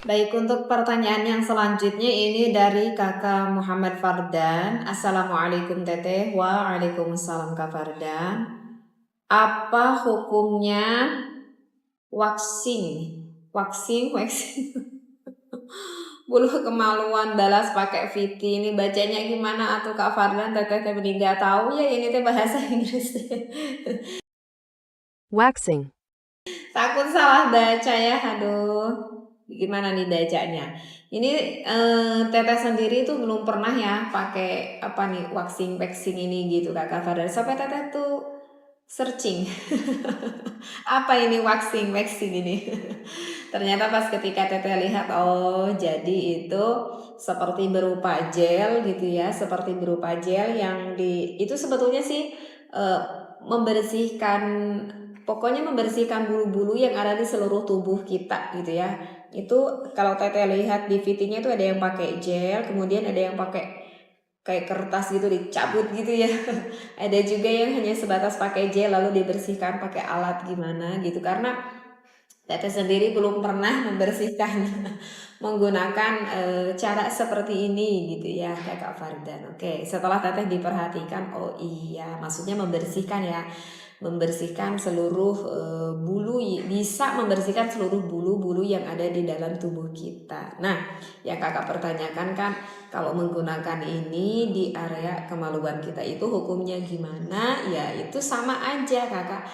Baik, untuk pertanyaan yang selanjutnya ini dari Kakak Muhammad Fardan. Assalamualaikum Teteh. Waalaikumsalam Kak Fardan. Apa hukumnya waxing? Waxing bulu kemaluan balas pakai VT. Ini bacanya gimana atuh Kak Fardan? Teteh teh nggak tahu ya ini teh bahasa Inggris. Waxing. Takut salah baca ya, aduh. Gimana nih bacanya? Ini Teteh sendiri tuh belum pernah ya pakai apa nih waxing ini gitu Kak Fadar. Sampai Teteh tuh searching apa ini waxing ini. Ternyata pas ketika Teteh lihat, oh jadi itu seperti berupa gel gitu ya, seperti berupa gel yang itu sebetulnya sih membersihkan, pokoknya membersihkan bulu-bulu yang ada di seluruh tubuh kita gitu ya. Itu kalau Teteh lihat di VT-nya itu ada yang pakai gel, kemudian ada yang pakai kayak kertas gitu dicabut gitu ya. Ada juga yang hanya sebatas pakai gel lalu dibersihkan pakai alat gimana gitu, karena Teteh sendiri belum pernah membersihkan menggunakan cara seperti ini gitu ya Kakak Fardan. Oke, setelah Teteh diperhatikan, oh iya maksudnya membersihkan ya, membersihkan seluruh bulu, bisa membersihkan seluruh bulu-bulu yang ada di dalam tubuh kita. Nah, yang Kakak pertanyakan kan kalau menggunakan ini di area kemaluan kita itu hukumnya gimana? Ya itu sama aja Kakak.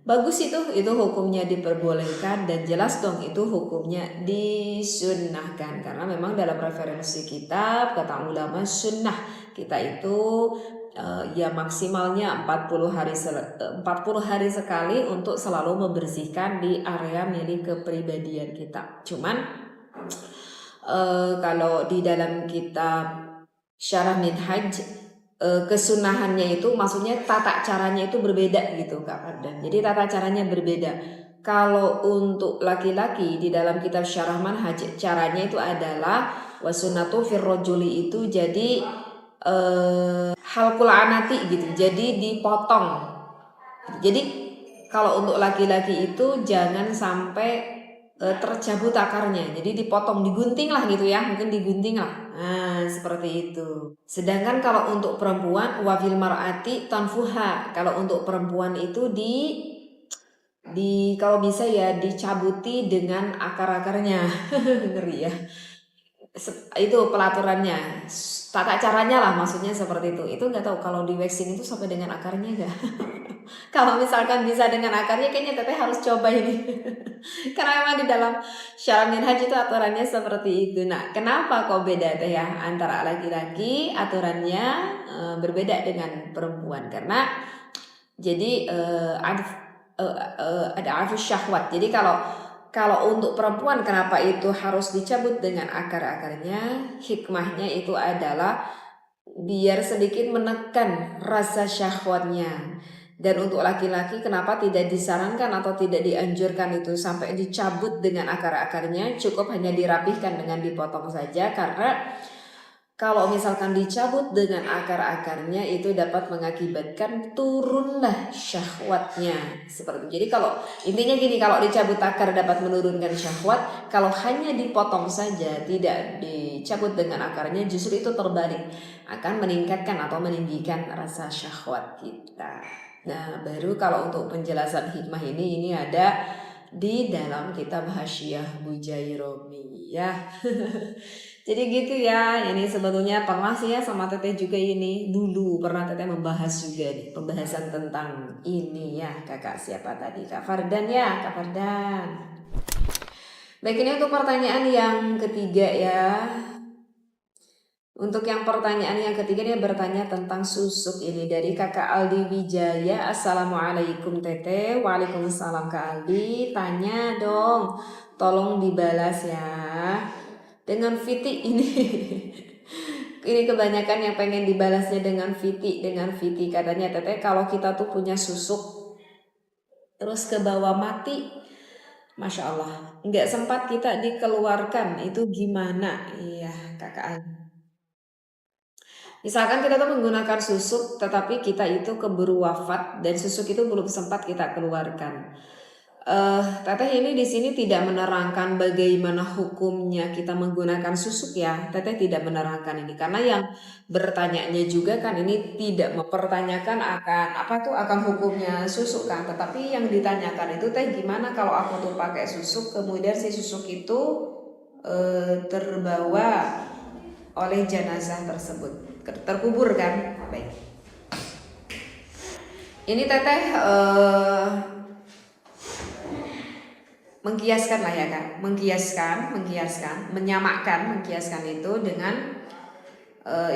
Bagus itu hukumnya diperbolehkan dan jelas dong itu hukumnya disunnahkan, karena memang dalam referensi kitab kata ulama sunnah kita itu ya maksimalnya 40 hari sekali untuk selalu membersihkan di area milik kepribadian kita. Cuman kalau di dalam kitab Syarah Minhaj, kesunahannya itu maksudnya tata caranya itu berbeda gitu Kak Fardan. Jadi tata caranya berbeda. Kalau untuk laki-laki di dalam kitab Syarah Manhaj, caranya itu adalah wasunatu firrojuli itu jadi halqul anati gitu. Jadi dipotong. Jadi kalau untuk laki-laki itu jangan sampai tercabut akarnya, jadi dipotong, digunting lah gitu ya, mungkin digunting lah. Nah seperti itu. Sedangkan kalau untuk perempuan wafil mar'ati tanfuha, kalau untuk perempuan itu di kalau bisa ya dicabuti dengan akar-akarnya. Ngeri ya. Itu pelaturannya, tata caranya lah maksudnya seperti itu nggak tahu kalau di waxing itu sampai dengan akarnya nggak. Kalau misalkan bisa dengan akarnya kayaknya Teteh harus coba ini. Karena memang di dalam Syarah Minhaj itu aturannya seperti itu. Nah, kenapa kok beda Teh ya antara laki-laki aturannya berbeda dengan perempuan? Karena jadi ada arus syahwat. Jadi kalau untuk perempuan kenapa itu harus dicabut dengan akar-akarnya? Hikmahnya itu adalah biar sedikit menekan rasa syahwatnya. Dan untuk laki-laki kenapa tidak disarankan atau tidak dianjurkan itu sampai dicabut dengan akar-akarnya, cukup hanya dirapihkan dengan dipotong saja, karena kalau misalkan dicabut dengan akar-akarnya itu dapat mengakibatkan turunlah syahwatnya seperti itu. Jadi kalau intinya gini, kalau dicabut akar dapat menurunkan syahwat, kalau hanya dipotong saja tidak dicabut dengan akarnya justru itu terbalik, akan meningkatkan atau meninggikan rasa syahwat kita. Nah, baru kalau untuk penjelasan hikmah ini ada di dalam kitab Hasyiah Bujairomi ya. Jadi gitu ya, ini sebetulnya pernah sih ya sama Teteh juga ini. Dulu pernah Teteh membahas juga nih, pembahasan tentang ini ya. Kakak siapa tadi? Kak Fardan ya, Kak Fardan. Baik, ini untuk pertanyaan yang ketiga ya. Untuk yang pertanyaan yang ketiga dia bertanya tentang susuk, ini dari Kakak Aldi Wijaya. Assalamualaikum Teteh. Waalaikumsalam Kak Aldi. Tanya dong, tolong dibalas ya. Dengan Viti ini. Ini kebanyakan yang pengen dibalasnya dengan Viti katanya Teteh, kalau kita tuh punya susuk terus ke bawah mati, Masya Allah, nggak sempat kita dikeluarkan, itu gimana? Iya Kakak Aldi. Misalkan kita tuh menggunakan susuk tetapi kita itu keburu wafat dan susuk itu belum sempat kita keluarkan. Teteh ini di sini tidak menerangkan bagaimana hukumnya kita menggunakan susuk ya. Teteh tidak menerangkan ini karena yang bertanyanya juga kan ini tidak mempertanyakan akan hukumnya susuk kan. Tetapi yang ditanyakan itu teh gimana kalau aku tuh pakai susuk kemudian si susuk itu terbawa oleh jenazah tersebut, terkubur kan. Baik. Ini teteh mengkiaskan lah ya kan, mengkiaskan itu dengan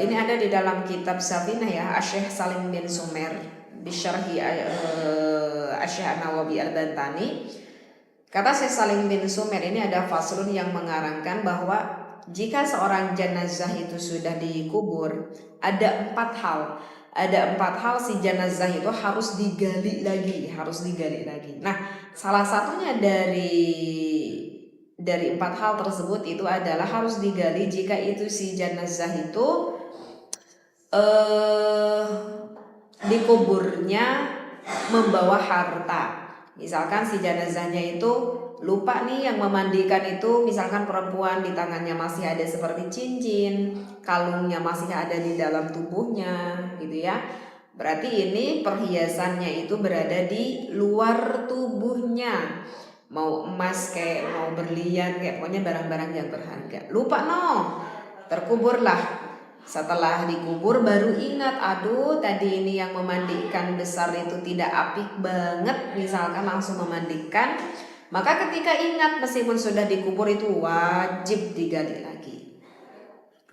ini ada di dalam kitab Safinah ya, Asy-Syaikh Salim bin Sumer bisyarhi Asy-Syaikh An-Nawawi Al-Bantani. Kata Syekh Salim bin Sumer ini ada faslun yang mengarangkan bahwa jika seorang jenazah itu sudah dikubur, ada empat hal si jenazah itu harus digali lagi. Nah, salah satunya dari empat hal tersebut itu adalah harus digali jika itu si jenazah itu dikuburnya membawa harta. Misalkan si jenazahnya itu lupa nih yang memandikan itu, misalkan perempuan di tangannya masih ada seperti cincin, kalungnya masih ada di dalam tubuhnya gitu ya. Berarti ini perhiasannya itu berada di luar tubuhnya. Mau emas kayak mau berlian kayak pokoknya barang-barang yang berharga. Lupa terkuburlah. Setelah dikubur baru ingat, aduh tadi ini yang memandikan besar itu tidak apik banget, misalkan langsung memandikan. Maka ketika ingat meskipun sudah dikubur itu wajib digali lagi.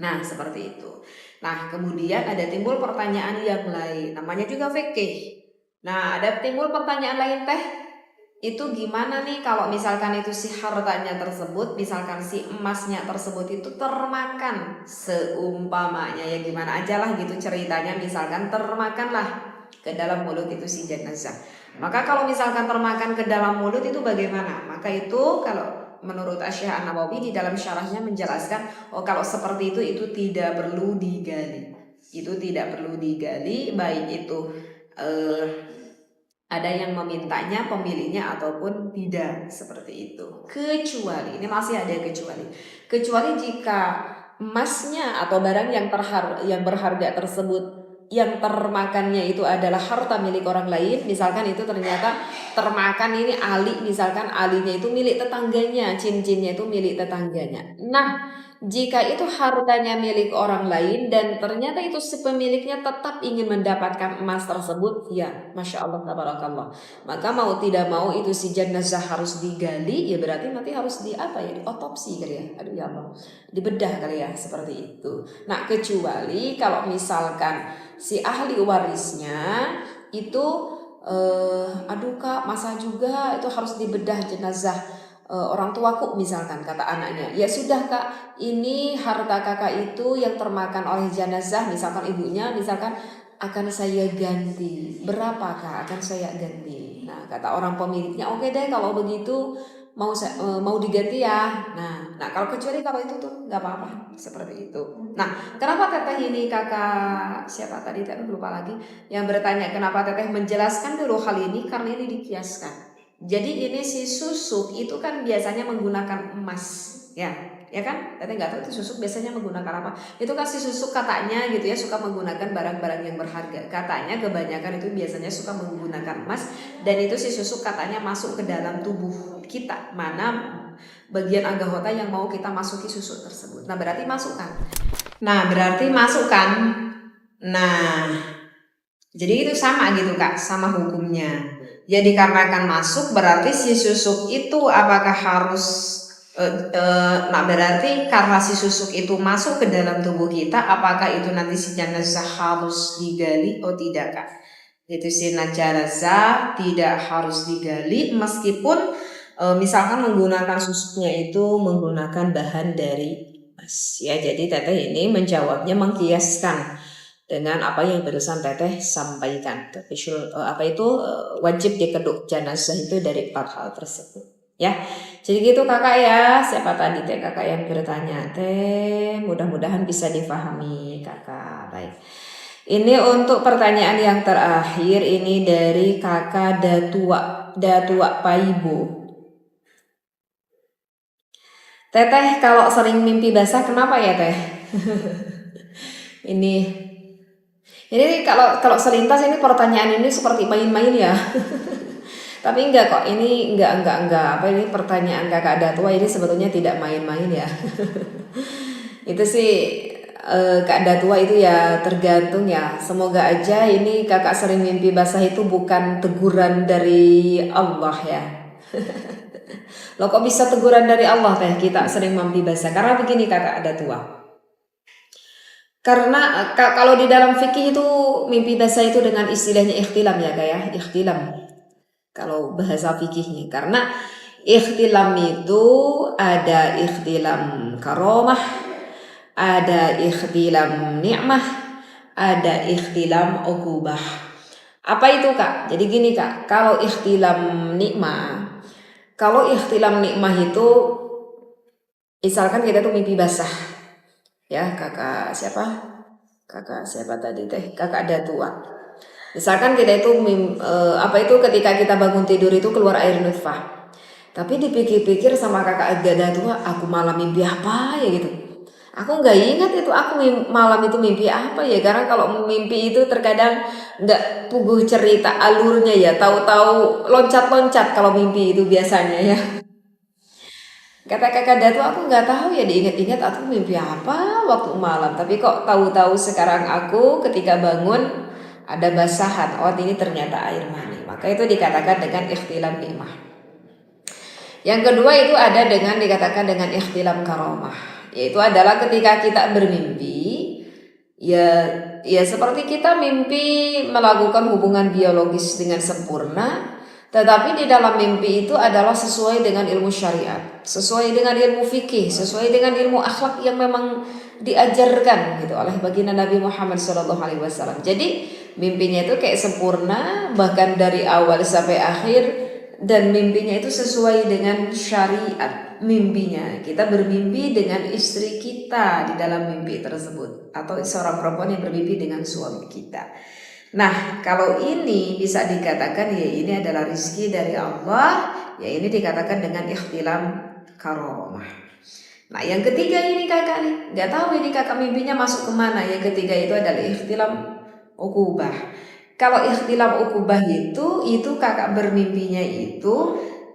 Nah seperti itu. Nah kemudian ada timbul pertanyaan yang lain, namanya juga fikih. Nah ada timbul pertanyaan lain teh, itu gimana nih kalau misalkan itu si hartanya tersebut, misalkan si emasnya tersebut itu termakan, seumpamanya ya gimana aja lah gitu ceritanya, misalkan termakanlah ke dalam mulut itu si jenazah. Maka kalau misalkan termakan ke dalam mulut itu bagaimana? Maka itu kalau menurut Asy-Syaikh An-Nawawi di dalam syarahnya menjelaskan, kalau seperti itu tidak perlu digali. Itu tidak perlu digali, baik itu ada yang memintanya pemiliknya ataupun tidak, seperti itu. Kecuali, ini masih ada kecuali jika emasnya atau barang yang berharga tersebut yang termakannya itu adalah harta milik orang lain, misalkan itu ternyata termakan ini misalkan alinya itu milik tetangganya, cincinnya itu milik tetangganya. Nah, jika itu hartanya milik orang lain dan ternyata itu si pemiliknya tetap ingin mendapatkan emas tersebut, ya Masya Allah, tabarakallah, maka mau tidak mau itu si jenazah harus digali, ya berarti nanti harus diotopsi kali ya, aduh ya Allah, dibedah kali ya, seperti itu. Nah kecuali kalau misalkan si ahli warisnya itu aduh kak, masa juga itu harus dibedah jenazah orang tuaku, misalkan kata anaknya, ya sudah kak, ini harta kakak itu yang termakan oleh jenazah, misalkan ibunya, misalkan akan saya ganti, berapa kak akan saya ganti. Nah kata orang pemiliknya, oke deh kalau begitu mau diganti ya. Nah kalau kecuali kalau itu tuh nggak apa-apa, seperti itu. Nah kenapa teteh ini kakak siapa tadi, teteh lupa lagi yang bertanya, kenapa teteh menjelaskan dulu hal ini, karena ini dikiaskan. Jadi ini si susuk itu kan biasanya menggunakan emas, ya kan? Teteh nggak tahu itu susuk biasanya menggunakan apa. Itu kan si susuk katanya gitu ya suka menggunakan barang-barang yang berharga. Katanya kebanyakan itu biasanya suka menggunakan emas, dan itu si susuk katanya masuk ke dalam tubuh kita, mana bagian anggota yang mau kita masuki susuk tersebut. Nah berarti masukkan. Nah jadi itu sama gitu kak, sama hukumnya. Ya dikarenakan masuk berarti si susuk itu apakah harus berarti karena si susuk itu masuk ke dalam tubuh kita, apakah itu nanti si jenazah harus digali? Oh tidak kak, itu si jenazah tidak harus digali meskipun misalkan menggunakan susuknya itu menggunakan bahan dari emas ya. Jadi teteh ini menjawabnya mengkiaskan dengan apa yang barusan teteh sampaikan. Wajib dikeduk jenazah itu dari 4 hal tersebut ya. Jadi gitu kakak ya, siapa tadi teh kakak yang bertanya teh, mudah-mudahan bisa difahami kakak. Baik, Ini untuk pertanyaan yang terakhir, ini dari kakak Datua Paibo. Teteh kalau sering mimpi basah kenapa ya teh? ini kalau selintas ini pertanyaan ini seperti main-main ya. Tapi enggak kok, ini enggak. Apa ini pertanyaan kakak Datua ini sebetulnya tidak main-main ya. Itu sih Kak Datua itu ya tergantung ya. Semoga aja ini kakak sering mimpi basah itu bukan teguran dari Allah ya. Loh kok bisa teguran dari Allah teh kita sering mimpi basah? Karena begini kakak Datua. Karena kalau di dalam fikih itu mimpi basah itu dengan istilahnya ikhtilam ya kak ya, ikhtilam. Kalau bahasa fikihnya, karena ikhtilam itu ada ikhtilam karomah, ada ikhtilam ni'mah, ada ikhtilam ukubah. Apa itu kak? Jadi gini kak, kalau ikhtilam nikmah itu misalkan kita tuh mimpi basah, ya kakak siapa tadi teh, kakak Datua. Misalkan kita itu ketika kita bangun tidur itu keluar air nutfah. Tapi dipikir-pikir sama kakak Datua, aku malam mimpi apa ya gitu. Aku nggak ingat itu aku malam itu mimpi apa ya, karena kalau mimpi itu terkadang nggak puguh cerita alurnya ya, tahu-tahu loncat-loncat kalau mimpi itu biasanya ya. Kata kakak Datu, aku nggak tahu ya, diingat-ingat aku mimpi apa waktu malam. Tapi kok tahu-tahu sekarang aku ketika bangun ada basahan. Oh ini ternyata air mani. Maka itu dikatakan dengan ikhtilam nikmah. Yang kedua itu ada dengan dikatakan dengan ikhtilam karomah. Yaitu adalah ketika kita bermimpi, ya seperti kita mimpi melakukan hubungan biologis dengan sempurna. Tetapi di dalam mimpi itu adalah sesuai dengan ilmu syariat, sesuai dengan ilmu fikih, sesuai dengan ilmu akhlak yang memang diajarkan gitu oleh baginda Nabi Muhammad SAW. Jadi mimpinya itu kayak sempurna, bahkan dari awal sampai akhir, dan mimpinya itu sesuai dengan syariat. Mimpinya kita bermimpi dengan istri kita di dalam mimpi tersebut, atau seorang perempuan yang bermimpi dengan suami kita. Nah, kalau ini bisa dikatakan ya ini adalah rizki dari Allah, ya ini dikatakan dengan ikhtilam karomah. Nah, yang ketiga ini kakak nih, nggak tahu ini kakak mimpinya masuk kemana. Yang ketiga itu adalah ikhtilam ukubah. Kalau ikhtilam ukubah itu kakak bermimpinya itu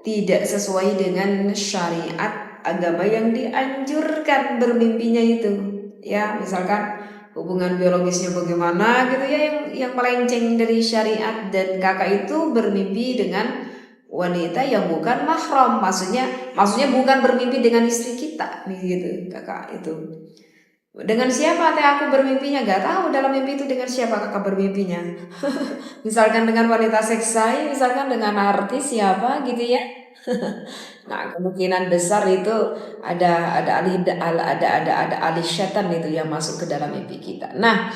tidak sesuai dengan syariat agama yang dianjurkan bermimpinya itu. Ya, misalkan hubungan biologisnya bagaimana gitu ya, yang melenceng dari syariat, dan kakak itu bermimpi dengan wanita yang bukan mahram, maksudnya bukan bermimpi dengan istri kita nih gitu kakak itu. Dengan siapa teh aku bermimpinya, gak tahu dalam mimpi itu dengan siapa kakak bermimpinya. Misalkan dengan wanita seksai, misalkan dengan artis siapa gitu ya. Nah, kemungkinan besar itu ada alih syaitan itu yang masuk ke dalam mimpi kita. Nah,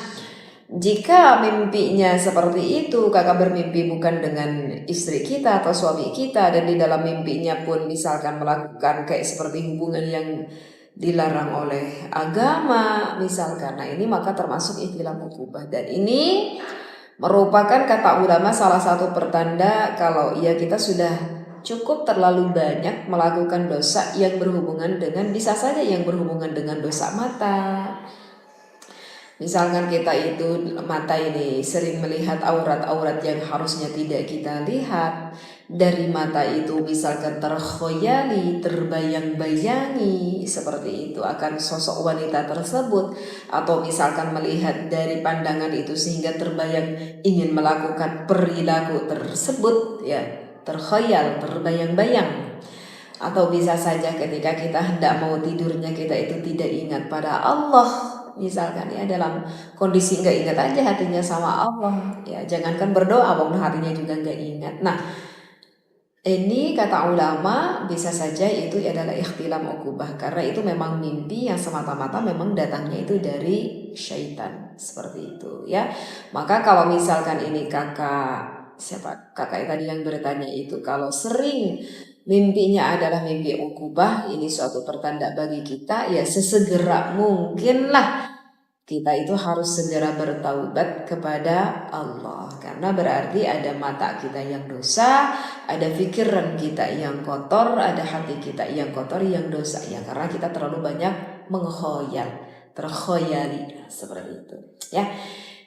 jika mimpinya seperti itu, kakak bermimpi bukan dengan istri kita atau suami kita, dan di dalam mimpinya pun misalkan melakukan kayak seperti hubungan yang dilarang oleh agama misalkan, nah ini maka termasuk ikhtilam ukubah, dan ini merupakan kata ulama salah satu pertanda kalau ya kita sudah cukup terlalu banyak melakukan dosa yang berhubungan dengan, bisa saja yang berhubungan dengan dosa mata. Misalkan kita itu mata ini sering melihat aurat-aurat yang harusnya tidak kita lihat. Dari mata itu misalkan terkhoyali, terbayang-bayangi seperti itu akan sosok wanita tersebut. Atau misalkan melihat dari pandangan itu sehingga terbayang ingin melakukan perilaku tersebut, ya terkhayal, terbayang-bayang. Atau bisa saja ketika kita hendak mau tidurnya kita itu tidak ingat pada Allah. Misalkan ya dalam kondisi nggak ingat aja hatinya sama Allah, ya jangankan berdoa, wong hatinya juga nggak ingat. Nah, ini kata ulama bisa saja itu adalah ikhtilam ukubah, karena itu memang mimpi yang semata-mata memang datangnya itu dari syaitan seperti itu ya. Maka kalau misalkan ini kakak tadi yang bertanya itu kalau sering mimpinya adalah mimpi ukubah, ini suatu pertanda bagi kita ya sesegera mungkin lah kita itu harus segera bertaubat kepada Allah, karena berarti ada mata kita yang dosa, ada pikiran kita yang kotor, ada hati kita yang kotor yang dosa ya, karena kita terlalu banyak terkhoyali seperti itu ya.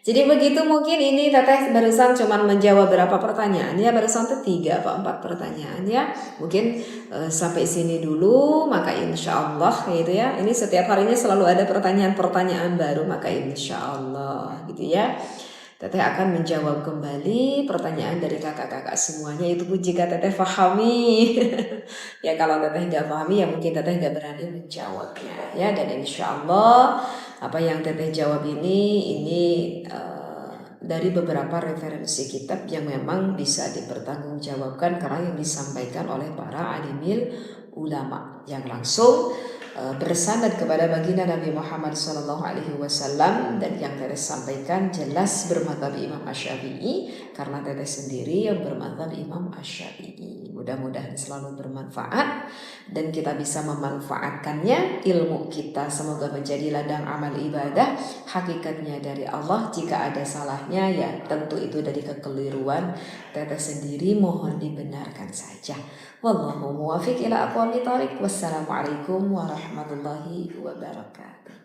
Jadi begitu, mungkin ini Teteh barusan cuman menjawab berapa pertanyaan ya, barusan tuh 3 atau 4 pertanyaan ya. Mungkin sampai sini dulu, maka insya Allah gitu ya. Ini setiap harinya selalu ada pertanyaan-pertanyaan baru, maka insya Allah gitu ya. Teteh akan menjawab kembali pertanyaan dari kakak-kakak semuanya, itu pun jika Teteh pahami. Ya kalau Teteh nggak pahami ya mungkin Teteh nggak berani menjawabnya ya. Dan insya Allah apa yang Teteh jawab ini dari beberapa referensi kitab yang memang bisa dipertanggungjawabkan karena yang disampaikan oleh para alimil ulama yang langsung bersandar kepada baginda Nabi Muhammad SAW, dan yang Teteh sampaikan jelas bermadzhab Imam Asy-Syafi'i karena Teteh sendiri yang bermadzhab Imam Asy-Syafi'i. Mudah-mudahan selalu bermanfaat dan kita bisa memanfaatkannya. Ilmu kita semoga menjadi ladang amal ibadah, hakikatnya dari Allah. Jika ada salahnya ya tentu itu dari kekeliruan Teteh sendiri, mohon dibenarkan saja. Wallahu muwafiq ila aqwamit thoriq. Wassalamualaikum warahmatullahi wabarakatuh.